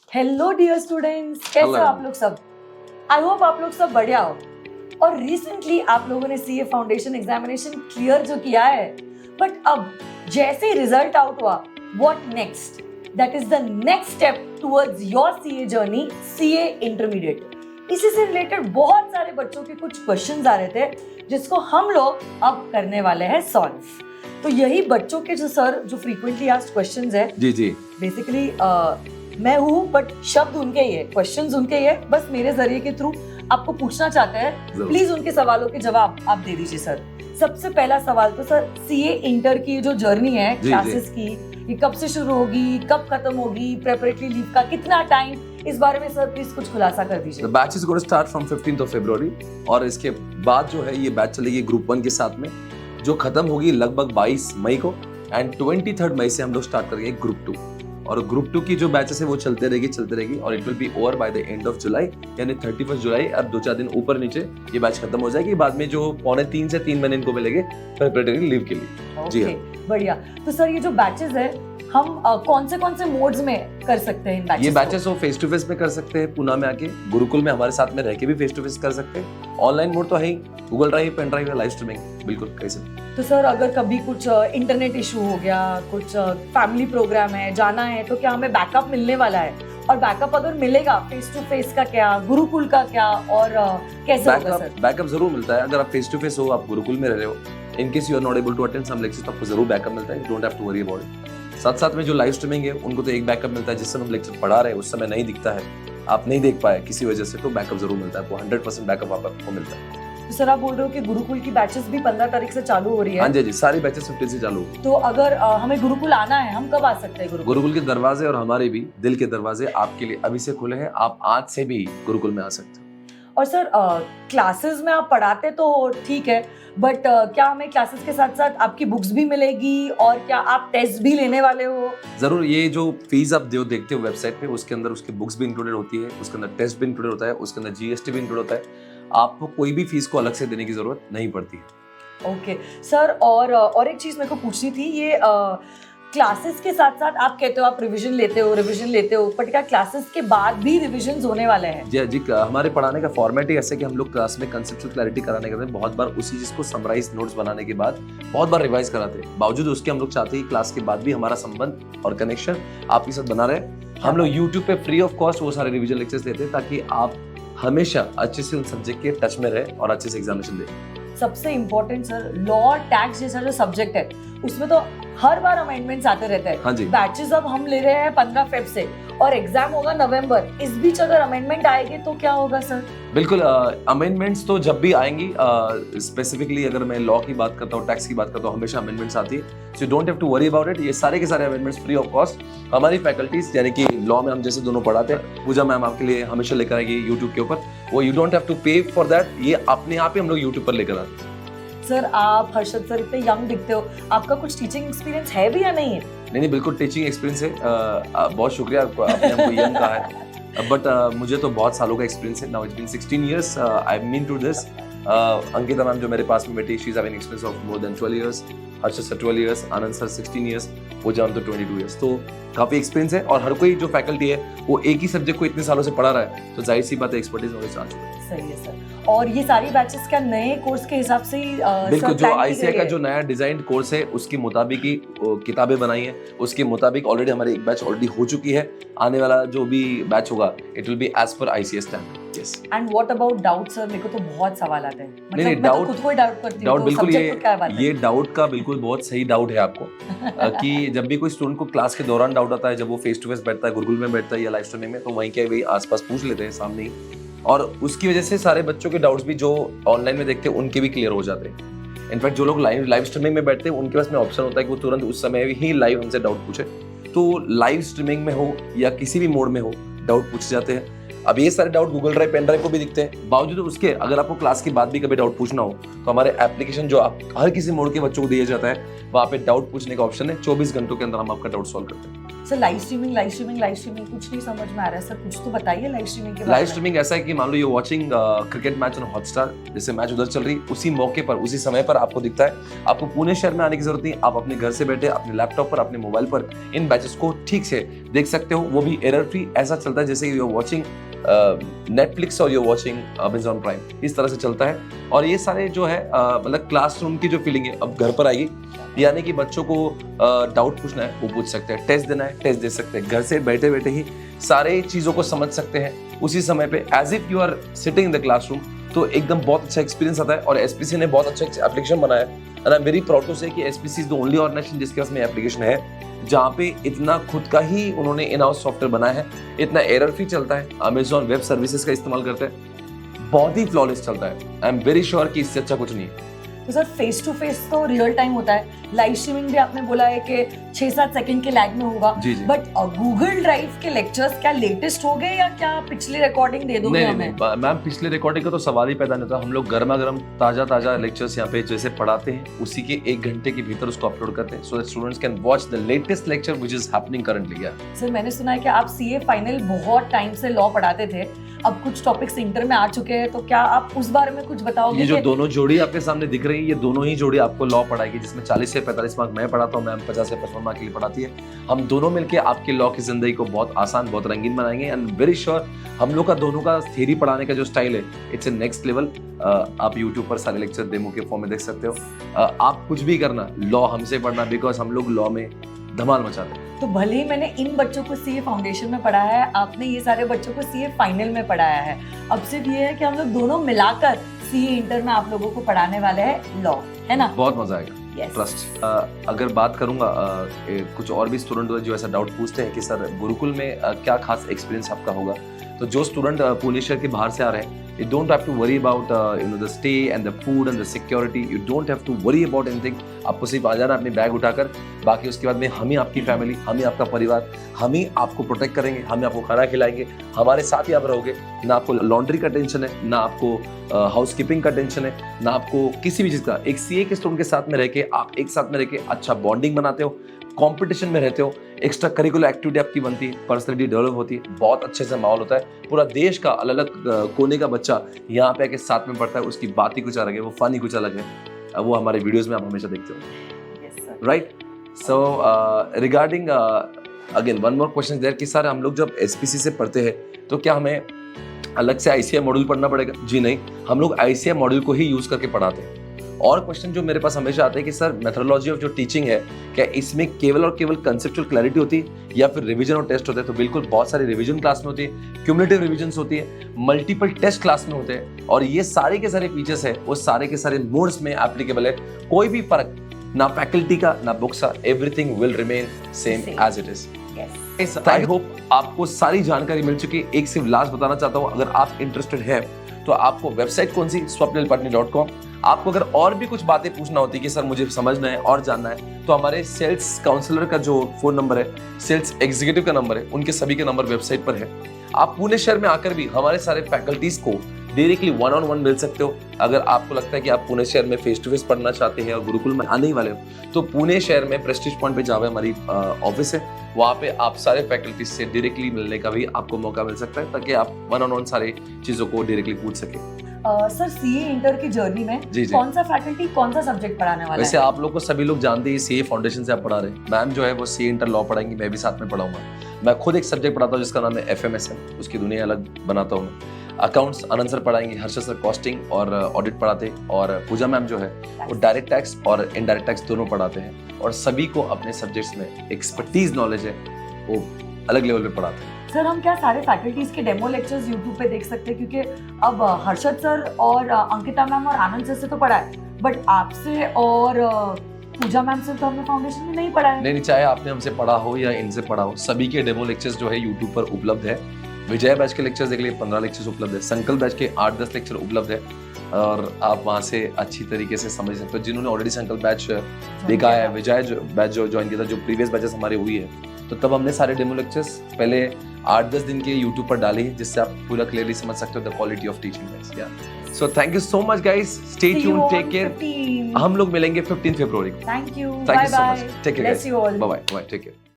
Hello dear students, कैसे हो आप लोग सब? आई होप आप लोग सब बढ़िया हो। और रिसेंटली आप लोगों ने सीए फाउंडेशन एग्जामिनेशन क्लियर जो किया है, बट अब जैसे ही रिजल्ट आउट हुआ, what next? That is the next step towards your CA journey, CA intermediate. इसी से रिलेटेड बहुत सारे बच्चों के कुछ क्वेश्चंस आ रहे थे जिसको हम लोग अब करने वाले हैं सॉल्व। तो यही बच्चों के जो फ्रीक्वेंटली आस्क्ड क्वेश्चंस है, जी बेसिकली मैं हूँ बट शब्द उनके ही है, क्वेश्चंस उनके ही है, बस मेरे जरिए के थ्रू आपको पूछना चाहते हैं। प्लीज उनके सवालों के जवाब आप दे दीजिए सर। सबसे पहला सवाल तो सर, सीए इंटर की जो जर्नी है क्लासेस की, ये कब से शुरू होगी, कब खत्म होगी, प्रेपरेटरी लीव का कितना टाइम, इस बारे में सर प्लीज कुछ खुलासा कर दीजिए। The batch is going to start from 15th of February और इसके बाद जो है ये बैच चलेगी ग्रुप 1 के साथ में, जो खत्म होगी लगभग 22 मई को, एंड 23 मई से हम लोग स्टार्ट करेंगे ग्रुप 2। और ग्रुप 2 की जो बैचेस है वो चलते रहेगी और it will B over by the end of July, यानी 31 जुलाई। अब 2-4 दिन ऊपर नीचे ये बैच खत्म हो जाएगी। बाद में जो 2.25 से 3 महीने इनको मिलेंगे प्रिपरेटरी लीव के लिए। जी हाँ, बढ़िया। तो सर ये जो बैचेस है हम कौन से मोड्स में कर सकते हैं इन बैचेस? ये बैचेस हो फेस टू फेस में कर सकते हैं, पुणे में आके गुरुकुल में हमारे साथ में रह के भी फेस टू फेस कर सकते हैं। ऑनलाइन मोड तो है ही, गूगल ड्राइव, पेन ड्राइव या लाइव स्ट्रीमिंग बिल्कुल कैसे। तो सर अगर कभी कुछ इंटरनेट इशू हो गया, कुछ फैमिली प्रोग्राम है, जाना है, तो क्या हमें बैकअप मिलने वाला है? और बैकअप अगर मिलेगा, फेस टू फेस का क्या, गुरुकुल का क्या, और कैसे होगा सर? बैकअप जरूर मिलता है। अगर आप फेस टू फेस हो, आप गुरुकुल में रह रहे हो, in case you are not able to attend some lectures, तो आपको जरूर बैकअप मिलता है। Don't have to worry about it. साथ में जो लाइव स्ट्रीमिंग है उनको तो एक बैकअप मिलता है, जिस समय हम लेक्चर पढ़ा रहे हैं उस समय नहीं दिखता है, आप नहीं देख पाए किसी वजह से, तो बैकअप जरूर मिलता है आपको। 100% बैकअप आपको मिलता है। तो सर आप बोल रहे हो कि गुरुकुल की बैचेस भी 15 तारीख से चालू हो रही है? हाँ जी, सारी बैचेस 15 से चालू हो। तो अगर हमें गुरुकुल आना है, हम कब आ सकते हैं? गुरुकुल के दरवाजे और हमारे भी दिल के दरवाजे आपके लिए अभी से खुले हैं। आप आज से भी गुरुकुल में आ सकते हैं। और सर क्लासेस में आप पढ़ाते तो ठीक है, बट क्या हमें क्लासेस के साथ साथ आपकी बुक्स भी मिलेगी, और क्या आप टेस्ट भी लेने वाले हो? जरूर। ये जो फीस आप देखते हो वेबसाइट पे, उसके अंदर उसकी बुक्स भी इंक्लूडेड होती है, उसके अंदर टेस्ट भी इंक्लूडेड होता है, उसके अंदर जीएसटी भी इंक्लूड होता है। आपको कोई भी फीस को अलग से देने की जरूरत नहीं पड़ती है। ओके सर, और एक चीज मेरे को पूछनी थी, ये क्लासेस के साथ साथ आप कहते हो आप रिवीजन लेते हो, बट क्या क्लासेस के बाद भी रिवीजन होने वाले हैं? जी, हमारे पढ़ाने का फॉर्मेट ही ऐसे कि हम लोग क्लास में कंसेप्चुअल क्लैरिटी कराने के बाद बहुत बार उसी चीज को समराइज नोट्स बनाने के बाद बहुत बार रिवाइज कराते हैं। बावजूद उसके हम लोग चाहते हैं क्लास के बाद भी हमारा संबंध और कनेक्शन आपके साथ बना रहे। हम लोग यूट्यूब पे फ्री ऑफ कॉस्ट वो सारे रिवीजन लेक्चर्स देते हैं, ताकि आप हमेशा अच्छे से उन सब्जेक्ट के टच में रहे और अच्छे से एग्जामिनेशन दे। सबसे इम्पोर्टेंट सर, लॉ टैक्स जैसा जो सब्जेक्ट है उसमें तो हर बार अमेंडमेंट्स आते रहते हैं। हाँ जी। बैचेस अब हम ले रहे हैं 15 फेब से, और एग्जाम होगा नवंबर। इस बीच अगर अमेंडमेंट आएंगे तो क्या होगा सर? बिल्कुल, अमेंडमेंट्स तो जब भी आएंगी, स्पेसिफिकली अगर मैं लॉ की बात करता हूँ, टैक्स की बात करता हूँ, हमेशा अमेंडमेंट्स आती है। So don't have to worry about it. ये सारे के सारे अमेंडमेंट्स फ्री ऑफ कॉस्ट हमारी फैकल्टीज, यानी कि लॉ में हम जैसे दोनों पढ़ाते हैं, पूजा मैम आपके लिए हमेशा लेकर आएगी यूट्यूब के ऊपर। वो यू डोंट हैव टू पे फॉर दैट, ये अपने आप ही हम लोग यूट्यूब पर लेकर आते हैं। सर आप हर्षद सर इतने यंग दिखते हो, आपका कुछ टीचिंग एक्सपीरियंस है भी या नहीं है? नहीं, बिल्कुल टीचिंग एक्सपीरियंस है। बहुत शुक्रिया आपने हमको यंग कहा है, बट मुझे तो बहुत सालों का एक्सपीरियंस है। Now it's been 16 years I mean to this. Ankita ma'am जो मेरे पास में बैठी, she is having experience of more than 12 years, Harshad sir 12 years, Anand sir 16 years, वो जान तो 22 years। तो काफी एक्सपीरियंस है, और हर कोई जो फैकल्टी है वो एक ही सब्जेक्ट को इतने सालों से पढ़ा रहा है, तो जाहिर सी बात है एक्सपर्टीज होनी चाहिए। सही है सर। और ये सारी बैचेस क्या नए कोर्स के हिसाब से ही बिल्कुल, जो आईसीए का जो नया डिजाइन कोर्स है उसके मुताबिक ही किताबें बनाई हैं, उसके मुताबिक ऑलरेडी हमारी एक बैच ऑलरेडी हो चुकी है। आने वाला जो भी बैच होगा it will be as per ICA standard. Yes. And what about doubt sir? मेरे को तो बहुत सवाल आते हैं, मतलब नहीं, मैं तो खुद को ही डाउट करती हूं। डाउट बिल्कुल, ये है? डाउट का बिल्कुल बहुत सही डाउट है आपको कि जब भी कोई स्टूडेंट को क्लास के दौरान डाउट आता है, जब वो फेस टू फेस बैठता है, गुरुकुल में बैठता है या लाइव स्ट्रीमिंग में, तो वहीं के वही आसपास पूछ लेते हैं सामने ही, और उसकी वजह से सारे बच्चों के डाउट्स भी जो ऑनलाइन में देखते हैं उनके भी क्लियर हो जाते हैं। इनफैक्ट जो लोग लाइव स्ट्रीमिंग में बैठते हैं उनके पास में ऑप्शन होता है कि वो तुरंत उस समय ही लाइव हमसे डाउट पूछे। तो लाइव स्ट्रीमिंग में हो या किसी भी मोड में हो, डाउट पूछे जाते हैं। अब ये सारे doubt Google drive, pen drive को भी दिखते हैं। बावजूद उसके अगर आपको क्लास के बाद भी कभी डाउट पूछना हो, तो हमारे एप्लीकेशन जो आप हर किसी मोड के बच्चों को दिया जाता है, वहाँ पे डाउट पूछने का ऑप्शन है। 24 घंटों के अंदर हम आपका डाउट सॉल्व करते हैं। सर लाइव स्ट्रीमिंग कुछ नहीं समझ में आ रहा है सर, कुछ तो बताइए लाइव स्ट्रीमिंग के बारे लाइव में। स्ट्रीमिंग ऐसा है कि मान लो ये watching cricket match on Hotstar, जैसे मैच उधर चल रही, उसी मौके पर उसी समय पर आपको दिखता है। आपको पुणे शहर में आने की जरूरत नहीं, आप अपने घर से बैठे अपने लैपटॉप पर अपने मोबाइल पर इन बैचेस को ठीक से देख सकते हो, वो भी एरर फ्री। ऐसा चलता है जैसे यू आर वॉचिंग नेटफ्लिक्स और you are watching Amazon Prime, इस तरह से चलता है। और ये सारे जो है मतलब क्लासरूम की जो फीलिंग है अब घर पर आएगी, यानी कि बच्चों को डाउट पूछना है वो पूछ सकते हैं, टेस्ट देना है टेस्ट दे सकते हैं, घर से बैठे बैठे ही सारे चीज़ों को समझ सकते हैं उसी समय पे, as if you are sitting in the classroom. तो एकदम बहुत अच्छा एक्सपीरियंस आता है। और एसपीसी ने बहुत अच्छा एप्लीकेशन बनाया है, and I am very proud to say कि SPC is the only organisation जिसके पास में एप्लीकेशन है जहाँ पे इतना खुद का ही उन्होंने इन हाउस सॉफ्टवेयर बनाया है, इतना एरर फ्री चलता है, अमेजॉन वेब सर्विसेज का इस्तेमाल करते हैं, बहुत ही फ्लॉलेस चलता है। आई एम वेरी श्योर कि इससे अच्छा कुछ नहीं है। तो सर फेस टू फेस तो रियल टाइम होता है, लाइव स्ट्रीमिंग भी आपने बोला है कि 6-7 सेकंड के लैग में होगा, जी जी। बट गूगल ड्राइव के लेक्चर्स क्या लेटेस्ट हो गए या क्या पिछली रिकॉर्डिंग दे दोगे हमें? नहीं मैम, पिछले रिकॉर्डिंग का तो सवाल ही पैदा नहीं होता। हम लोग गर्मा गर्म ताजा लेक्चर्स यहाँ पे जैसे पढ़ाते हैं उसी के 1 घंटे के भीतर उसको अपलोड करते हैं, so that students can watch the latest lecture which is happening currently. Sir मैंने सुना है कि आप सीए फाइनल बहुत टाइम से लॉ पढ़ाते थे, अब कुछ टॉपिक्स इंटर में आ चुके हैं, तो क्या आप उस बारे में कुछ बताओगे? ये जो दोनों जोड़ी आपके सामने दिख रही है, ये दोनों ही जोड़ी आपको लॉ पढ़ाएगी, जिसमें 40 से 45 मार्क मैं पढ़ाता हूँ, मैम 50 से 55 मार्क के लिए पढ़ाती है। हम दोनों मिलके आपके लॉ की जिंदगी को बहुत आसान, बहुत रंगीन बनाएंगे, एंड वेरी श्योर हम लोग का दोनों का थ्योरी पढ़ाने का जो स्टाइल है इट्स ए नेक्स्ट लेवल। आप यूट्यूब पर सारे लेक्चर डेमो के फॉर्म में देख सकते हो। आप कुछ भी करना, लॉ हमसे पढ़ना, बिकॉज हम लोग लॉ में धमाल मचाते हैं। तो भले ही मैंने इन बच्चों को सीए फाउंडेशन में पढ़ाया है, आपने ये सारे बच्चों को सीए फाइनल में पढ़ाया है, अब सिर्फ ये है कि हम लोग दोनों मिलाकर सीए इंटर में आप लोगों को पढ़ाने वाले हैं लॉ, है ना? बहुत मजा आएगा, Yes. ट्रस्ट। अगर बात करूंगा कुछ और भी स्टूडेंट जो ऐसा डाउट पूछते हैं कि सर गुरुकुल में क्या खास एक्सपीरियंस आपका होगा, तो जो स्टूडेंट पुणे शहर के बाहर से आ रहे हैं, you don't have to worry about the stay and the food and the security. You don't have to worry about anything. आपको सिर्फ आ जाना अपने बैग उठाकर, बाकी उसके बाद में हम ही आपकी फैमिली, हम ही आपका परिवार, हम ही आपको प्रोटेक्ट करेंगे, हम ही आपको खाना खिलाएंगे, हमारे साथ ही आप रहोगे। ना आपको लॉन्ड्री का टेंशन है, ना आपको हाउस कीपिंग का टेंशन है, ना आपको किसी भी चीज़ का। एक सीए के स्टूडेंट के साथ में रह के आप एक साथ में रह के अच्छा बॉन्डिंग बनाते हो, कंपटीशन में रहते हो, एक्स्ट्रा करिकुलर एक्टिविटी आपकी बनती है, पर्सनैलिटी डेवलप होती है, बहुत अच्छे से माहौल होता है। पूरा देश का अलग अलग कोने का बच्चा यहाँ पे आके साथ में पढ़ता है, उसकी बात ही कुछ अलग है, वो फन ही कुछ अलग है, वो हमारे वीडियोस में आप हमेशा देखते हो, right? So regarding again one more question there कि सर हम लोग जब एसपीसी से पढ़ते हैं तो क्या हमें अलग से आईसीआई मॉड्यूल पढ़ना पड़ेगा? जी नहीं, हम लोग आईसीआई मॉड्यूल को ही यूज करके पढ़ाते हैं। और क्वेश्चन जो मेरे पास हमेशा आते हैं कि सर मेथोडोलॉजी ऑफ जो टीचिंग है, क्या इसमें केवल और केवल कंसेप्चुअल क्लैरिटी होती है या फिर रिवीजन और टेस्ट होते हैं? तो बिल्कुल, बहुत सारी रिवीजन क्लास में होती है, क्यूमुलेटिव रिवीजन होती है, मल्टीपल टेस्ट क्लास में होते हैं, और ये सारे के सारे फीचर्स है वो सारे के सारे मोड्स में एप्लीकेबल है। कोई भी फर्क ना फैकल्टी का ना बुक्स का, everything will remain same as it is. I hope आपको सारी जानकारी मिल चुकी है। एक सिर्फ लास्ट बताना चाहता हूँ, अगर आप इंटरेस्टेड है तो आपको वेबसाइट कौन सी, swapnilpatni.com। आपको अगर और भी कुछ बातें पूछना होती है कि सर मुझे समझना है और जानना है, तो हमारे सेल्स काउंसलर का जो फोन नंबर है, सेल्स एग्जीक्यूटिव का नंबर है, उनके सभी के नंबर वेबसाइट पर है। आप पुणे शहर में आकर भी हमारे सारे फैकल्टीज को डायरेक्टली 1-on-1 मिल सकते हो। अगर आपको लगता है कि आप पुणे शहर में फेस टू फेस पढ़ना चाहते हैं और गुरुकुल में आने ही वाले हो, तो पुणे शहर में प्रेस्टीज पॉइंट पे जावे हमारी ऑफिस है, वहाँ पे आप सारे फैकल्टीज से डायरेक्टली मिलने का भी आपको मौका मिल सकता है, ताकि आप 1-on-1 सारे चीजों को डायरेक्टली पूछ सके। सर सीए इंटर की जर्नी में जी। कौन सा फैकल्टी कौन सा सब्जेक्ट पढ़ाने वाला वैसे है? आप लोग को सभी लोग जानते हैं सीए फाउंडेशन से आप पढ़ा रहे हैं। मैम जो है वो सीए इंटर लॉ पढ़ाएंगी, मैं भी साथ में पढ़ाऊंगा। मैं खुद एक सब्जेक्ट पढ़ाता हूँ जिसका नाम है एफएमएसएम, उसकी दुनिया अलग बनाता हूँ मैं। अकाउंट्स आनंद सर पढ़ाएंगे, हर्षद सर कॉस्टिंग और ऑडिट पढ़ाते हैं, और पूजा मैम जो है वो डायरेक्ट टैक्स और इनडायरेक्ट टैक्स दोनों पढ़ाते हैं, और सभी को अपने सब्जेक्ट्स में एक्सपर्टीज नॉलेज है वो अलग लेवल पे पढ़ाते हैं। सर हम क्या सारे फैकल्टीज के डेमो लेक्चर्स यूट्यूब पे देख सकते हैं? क्योंकि अब हर्षद सर और अंकिता मैम और आनंद सर से तो पढ़ा है, बट आपसे और पूजा मैम से तो हमने फाउंडेशन में नहीं पढ़ा है। नहीं, चाहे आपने हमसे पढ़ा हो या इनसे पढ़ा हो, सभी के डेमो लेक्चर्स जो है यूट्यूब पर उपलब्ध है। विजय बैच के लेक्चर्स देख लिए, 15 लेक्चर्स उपलब्ध है। संकल्प बैच के 8-10 लेक्चर उपलब्ध है, और आप वहाँ से अच्छी तरीके से समझ सकते हो। जिन्होंने ऑलरेडी संकल्प बैच देखा है, विजय बैच जो ज्वाइन किया था, जो प्रीवियस बैचेस हमारे हुई है, तो तब हमने सारे डेमो लेक्चर्स पहले 8-10 दिन के यूट्यूब पर डाले हैं, जिससे आप पूरा क्लियरली समझ सकते हो the quality of teaching guys. या so thank you so much guys, stay tune, take care. हम लोग मिलेंगे 15 फरवरी को। Thank you, so much, take care, bye bye, take care.